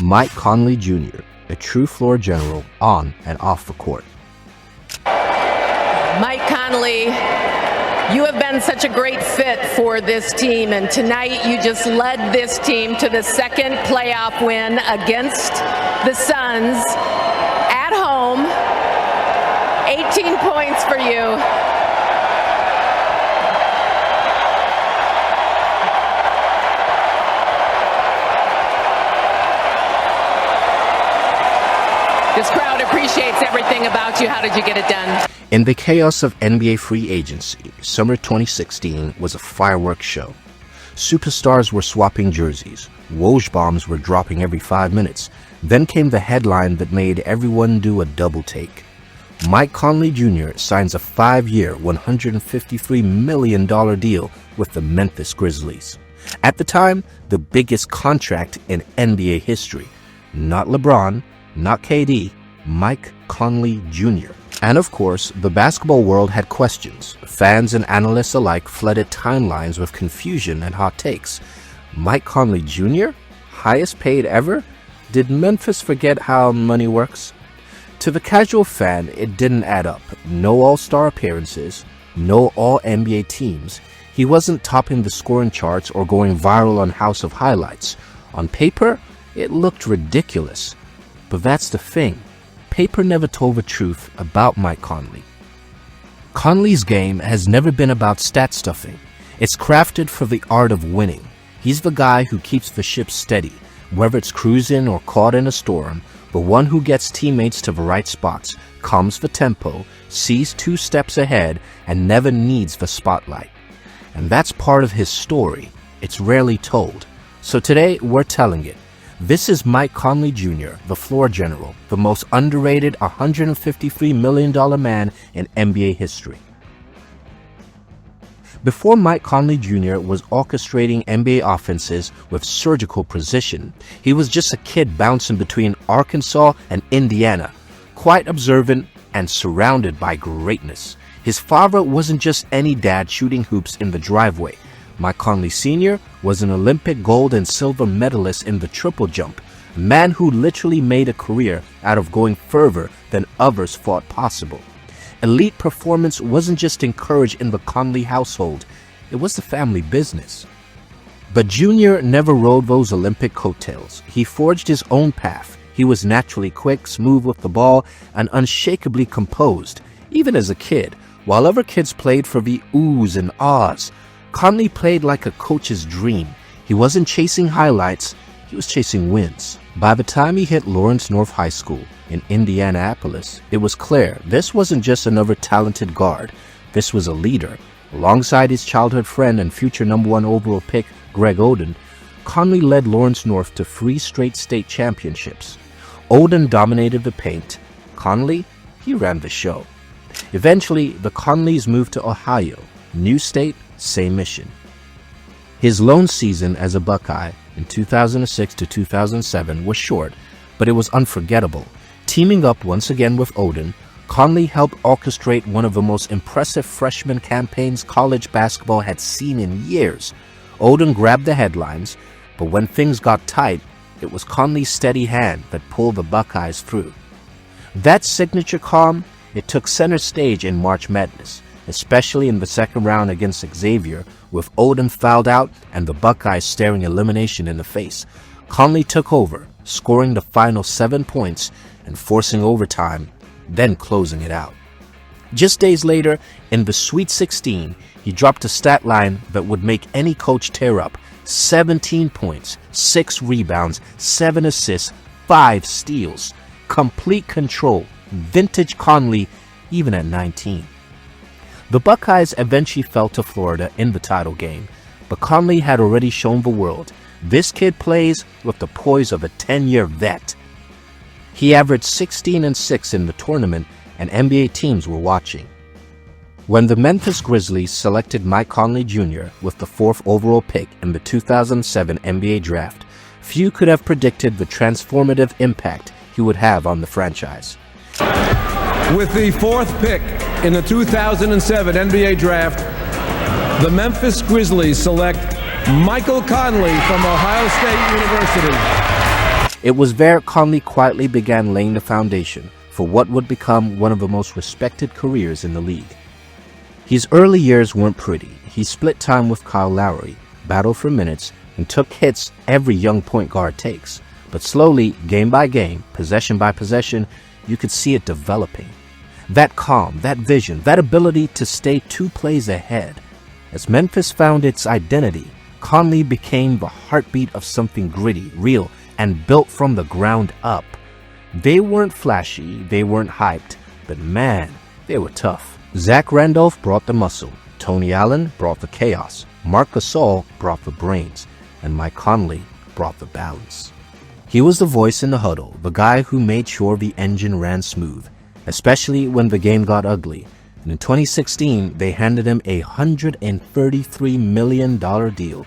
Mike Conley Jr., a true floor general on and off the court. Mike Conley, you have been such a great fit for this team, and tonight you just led this team to the second playoff win against the Suns at home. 18 points for you. This crowd appreciates everything about you. How did you get it done? In the chaos of NBA free agency, summer 2016 was a fireworks show. Superstars were swapping jerseys. Woj bombs were dropping every 5 minutes. Then came the headline that made everyone do a double take. Mike Conley Jr. signs a 5-year, $153 million deal with the Memphis Grizzlies. At the time, the biggest contract in NBA history. Not LeBron, not KD, Mike Conley Jr. And of course, the basketball world had questions. Fans and analysts alike flooded timelines with confusion and hot takes. Mike Conley Jr.? Highest paid ever? Did Memphis forget how money works? To the casual fan, it didn't add up. No all-star appearances, no all-NBA teams. He wasn't topping the scoring charts or going viral on House of Highlights. On paper, it looked ridiculous. But that's the thing. Paper never told the truth about Mike Conley. Conley's game has never been about stat stuffing. It's crafted for the art of winning. He's the guy who keeps the ship steady, whether it's cruising or caught in a storm, the one who gets teammates to the right spots, calms the tempo, sees 2 steps ahead, and never needs the spotlight. And that's part of his story. It's rarely told. So today, we're telling it. This is Mike Conley Jr., the floor general, the most underrated $153 million man in NBA history. Before Mike Conley Jr. was orchestrating NBA offenses with surgical precision, he was just a kid bouncing between Arkansas and Indiana, quite observant and surrounded by greatness. His father wasn't just any dad shooting hoops in the driveway. Mike Conley Sr. was an Olympic gold and silver medalist in the triple jump, a man who literally made a career out of going further than others thought possible. Elite performance wasn't just encouraged in the Conley household, it was the family business. But Jr. never rode those Olympic coattails. He forged his own path. He was naturally quick, smooth with the ball, and unshakably composed, even as a kid. While other kids played for the oohs and ahs, Conley played like a coach's dream. He wasn't chasing highlights, he was chasing wins. By the time he hit Lawrence North High School in Indianapolis, it was clear this wasn't just another talented guard. This was a leader. Alongside his childhood friend and future #1 overall pick, Greg Oden, Conley led Lawrence North to 3 straight state championships. Oden dominated the paint. Conley, he ran the show. Eventually, the Conleys moved to Ohio. New state, same mission. His lone season as a Buckeye in 2006 to 2007 was short, but it was unforgettable. Teaming up once again with Oden, Conley helped orchestrate one of the most impressive freshman campaigns college basketball had seen in years. Oden grabbed the headlines, but when things got tight, it was Conley's steady hand that pulled the Buckeyes through. That signature calm, it took center stage in March Madness, especially in the second round against Xavier, with Oden fouled out and the Buckeyes staring elimination in the face. Conley took over, scoring the final 7 points and forcing overtime, then closing it out. Just days later, in the Sweet 16, he dropped a stat line that would make any coach tear up. 17 points, 6 rebounds, 7 assists, 5 steals. Complete control, vintage Conley, even at 19. The Buckeyes eventually fell to Florida in the title game, but Conley had already shown the world. This kid plays with the poise of a 10-year vet. He averaged 16 and 6 in the tournament, and NBA teams were watching. When the Memphis Grizzlies selected Mike Conley Jr. with the 4th overall pick in the 2007 NBA draft, few could have predicted the transformative impact he would have on the franchise. With the 4th pick in the 2007 NBA draft, the Memphis Grizzlies select Michael Conley from Ohio State University. It was there Conley quietly began laying the foundation for what would become one of the most respected careers in the league. His early years weren't pretty. He split time with Kyle Lowry, battled for minutes, and took hits every young point guard takes. But slowly, game by game, possession by possession, you could see it developing. That calm, that vision, that ability to stay 2 plays ahead. As Memphis found its identity, Conley became the heartbeat of something gritty, real, and built from the ground up. They weren't flashy, they weren't hyped, but man, they were tough. Zach Randolph brought the muscle, Tony Allen brought the chaos, Marc Gasol brought the brains, and Mike Conley brought the balance. He was the voice in the huddle, the guy who made sure the engine ran smooth, especially when the game got ugly. And in 2016, they handed him a $133 million deal.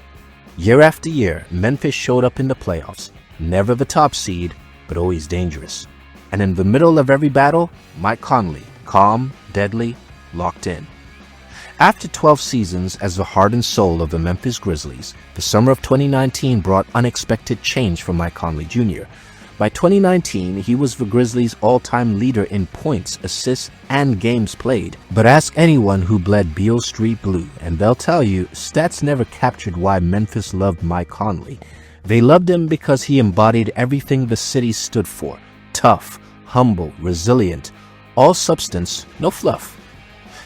Year after year, Memphis showed up in the playoffs, never the top seed, but always dangerous. And in the middle of every battle, Mike Conley, calm, deadly, locked in. After 12 seasons as the heart and soul of the Memphis Grizzlies, the summer of 2019 brought unexpected change for Mike Conley Jr. By 2019, he was the Grizzlies' all-time leader in points, assists, and games played. But ask anyone who bled Beale Street blue, and they'll tell you stats never captured why Memphis loved Mike Conley. They loved him because he embodied everything the city stood for: tough, humble, resilient, all substance, no fluff.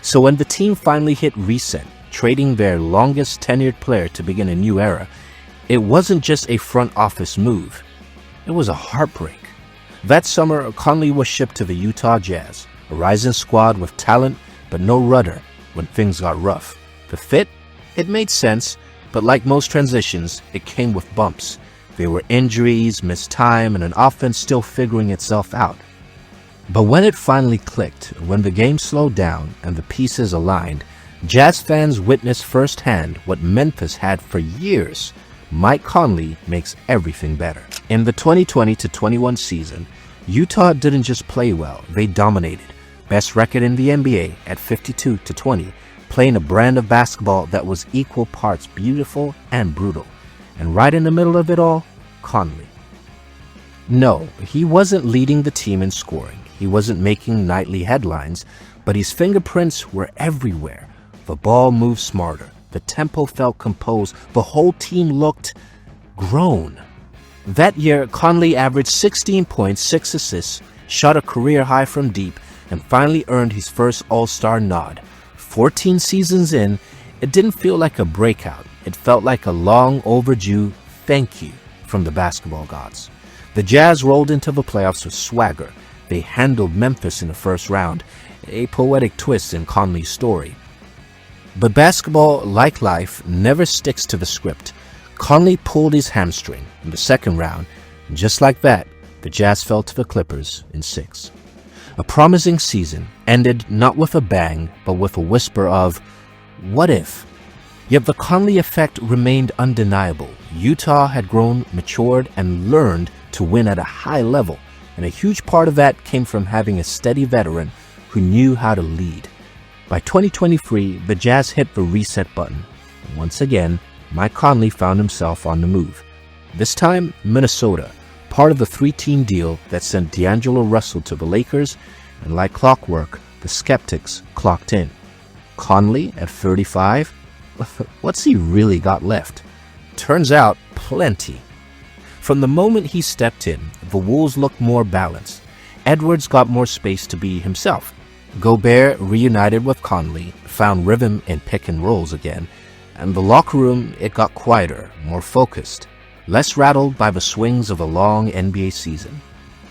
So when the team finally hit reset, trading their longest tenured player to begin a new era, it wasn't just a front office move. It was a heartbreak. That summer, Conley was shipped to the Utah Jazz, a rising squad with talent but no rudder when things got rough. The fit? It made sense, but like most transitions, it came with bumps. There were injuries, missed time, and an offense still figuring itself out. But when it finally clicked, when the game slowed down and the pieces aligned, Jazz fans witnessed firsthand what Memphis had for years. Mike Conley makes everything better. In the 2020-21 season, Utah didn't just play well, they dominated. Best record in the NBA at 52-20, playing a brand of basketball that was equal parts beautiful and brutal. And right in the middle of it all, Conley. No, he wasn't leading the team in scoring. He wasn't making nightly headlines, but his fingerprints were everywhere. The ball moved smarter. The tempo felt composed. The whole team looked grown. That year, Conley averaged 16 points, 6 assists, shot a career high from deep, and finally earned his first All-Star nod. 14 seasons in, it didn't feel like a breakout. It felt like a long overdue thank you from the basketball gods. The Jazz rolled into the playoffs with swagger. They handled Memphis in the first round, a poetic twist in Conley's story. But basketball, like life, never sticks to the script. Conley pulled his hamstring in the second round, and just like that, the Jazz fell to the Clippers in 6. A promising season ended not with a bang, but with a whisper of, what if? Yet the Conley effect remained undeniable. Utah had grown, matured, and learned to win at a high level, and a huge part of that came from having a steady veteran who knew how to lead. By 2023, the Jazz hit the reset button. And once again, Mike Conley found himself on the move. This time, Minnesota, part of the 3-team deal that sent D'Angelo Russell to the Lakers, and like clockwork, the skeptics clocked in. Conley at 35? What's he really got left? Turns out, plenty. From the moment he stepped in, the Wolves looked more balanced. Edwards got more space to be himself. Gobert reunited with Conley, found rhythm in pick and rolls again, and the locker room, it got quieter, more focused, less rattled by the swings of a long NBA season.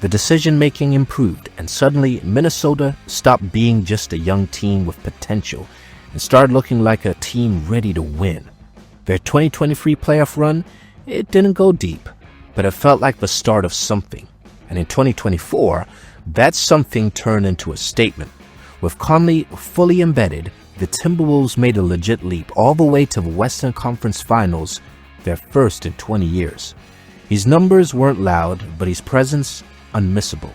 The decision-making improved, and suddenly Minnesota stopped being just a young team with potential and started looking like a team ready to win. Their 2023 playoff run, it didn't go deep, but it felt like the start of something. And in 2024, that something turned into a statement. With Conley fully embedded, the Timberwolves made a legit leap all the way to the Western Conference Finals, their first in 20 years. His numbers weren't loud, but his presence unmissable.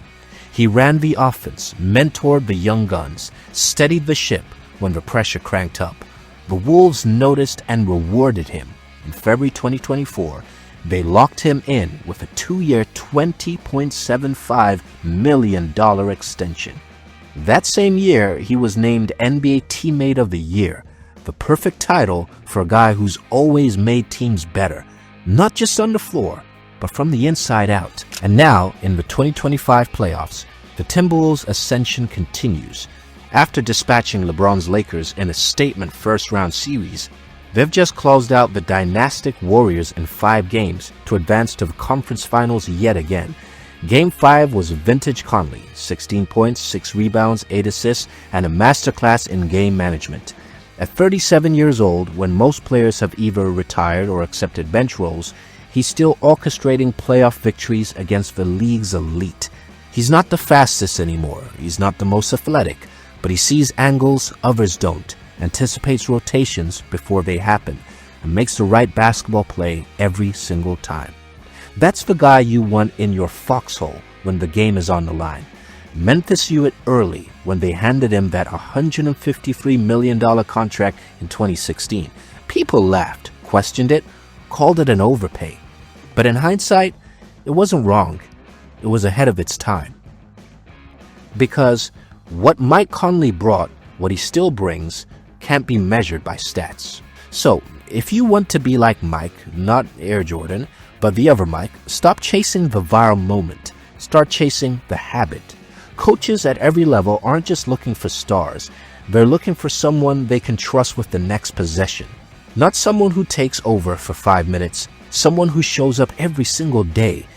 He ran the offense, mentored the young guns, steadied the ship when the pressure cranked up. The Wolves noticed and rewarded him. In February 2024, they locked him in with a 2-year, $20.75 million extension. That same year, he was named NBA Teammate of the Year, the perfect title for a guy who's always made teams better, not just on the floor, but from the inside out. And now, in the 2025 playoffs, the Timberwolves' ascension continues. After dispatching LeBron's Lakers in a statement first-round series, they've just closed out the dynastic Warriors in 5 games to advance to the conference finals yet again. Game 5 was vintage Conley, 16 points, 6 rebounds, 8 assists, and a masterclass in game management. At 37 years old, when most players have either retired or accepted bench roles, he's still orchestrating playoff victories against the league's elite. He's not the fastest anymore, he's not the most athletic, but he sees angles others don't, anticipates rotations before they happen, and makes the right basketball play every single time. That's the guy you want in your foxhole when the game is on the line. Memphis knew it early when they handed him that $153 million contract in 2016. People laughed, questioned it, called it an overpay. But in hindsight, it wasn't wrong. It was ahead of its time. Because what Mike Conley brought, what he still brings, can't be measured by stats. So, if you want to be like Mike, not Air Jordan, but the other Mike, stop chasing the viral moment. Start chasing the habit. Coaches at every level aren't just looking for stars. They're looking for someone they can trust with the next possession. Not someone who takes over for 5 minutes, someone who shows up every single day.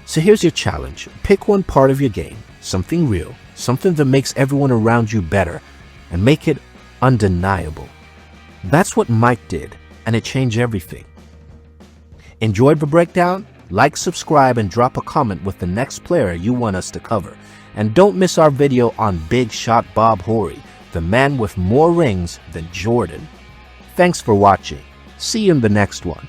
So here's your challenge. Pick one part of your game, something real, something that makes everyone around you better, and make it undeniable. That's what Mike did, and it changed everything. Enjoyed the breakdown? Like, subscribe, and drop a comment with the next player you want us to cover. And don't miss our video on Big Shot Bob Horry, the man with more rings than Jordan. Thanks for watching. See you in the next one.